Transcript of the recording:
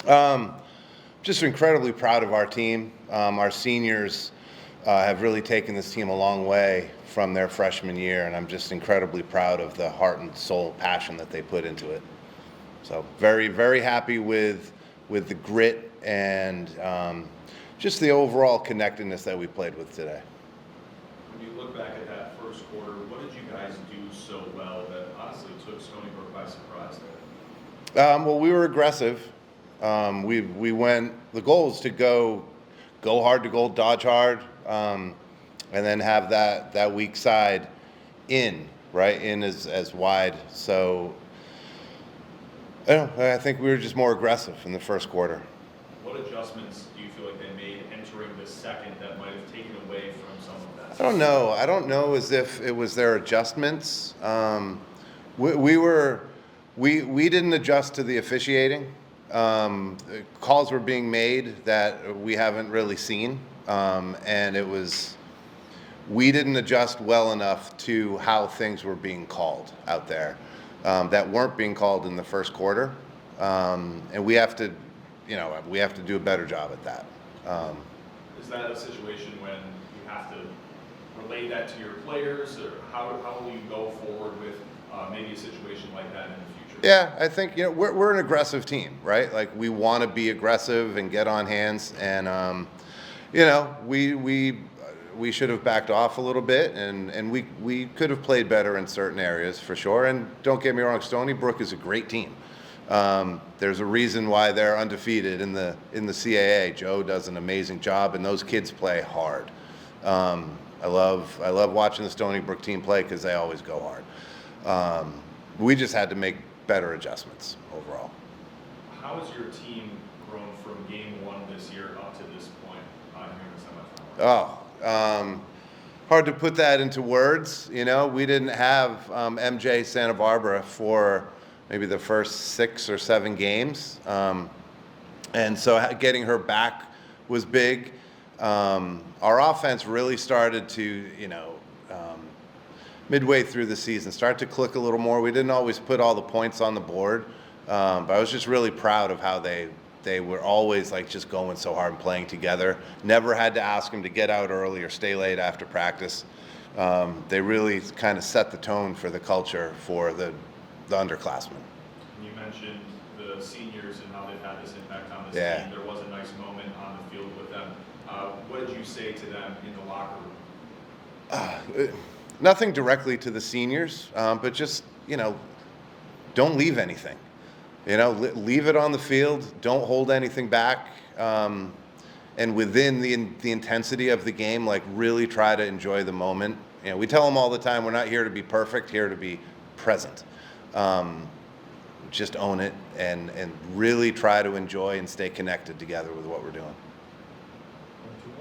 Um, just incredibly proud of our team. Our seniors have really taken this team a long way from their freshman year, and I'm just incredibly proud of the heart and soul passion that they put into it. So very, very happy with the grit and just the overall connectedness that we played with today. When you look back at that first quarter, what did you guys do so well that honestly took Stony Brook by surprise there? Well, we were aggressive. We went. The goal is to go hard to goal, dodge hard, and then have that weak side in as wide. So I think we were just more aggressive in the first quarter. What adjustments do you feel like they made entering the second that might have taken away from some of that? I don't know as if it was their adjustments. We didn't adjust to the officiating. Calls were being made that we haven't really seen, and we didn't adjust well enough to how things were being called out there that weren't being called in the first quarter, and we have to do a better job at that. Is that a situation when you have to relay that to your players, or how will you go forward with maybe a situation like that in the future? Yeah, I think we're an aggressive team, right? Like we want to be aggressive and get on hands, and we should have backed off a little bit, and we could have played better in certain areas for sure. And don't get me wrong, Stony Brook is a great team. There's a reason why they're undefeated in the CAA. Joe does an amazing job, and those kids play hard. I love watching the Stony Brook team play because they always go hard. We just had to make better adjustments overall. How has your team grown from game one this year up to this point here in the semifinals? Hard to put that into words. We didn't have MJ Santa Barbara for maybe the first 6 or 7 games, and so getting her back was big. Our offense really started to, midway through the season, start to click a little more. We didn't always put all the points on the board, but I was just really proud of how they were always like just going so hard and playing together. Never had to ask them to get out early or stay late after practice. They really kind of set the tone for the culture for the underclassmen. You mentioned the seniors and how they've had this impact on this Yeah. team. There was a nice moment on the field with them. What did you say to them in the locker room? Nothing directly to the seniors, but just, don't leave anything. Leave it on the field. Don't hold anything back. And within the intensity of the game, like really try to enjoy the moment. We tell them all the time, we're not here to be perfect, here to be present. Just own it and really try to enjoy and stay connected together with what we're doing.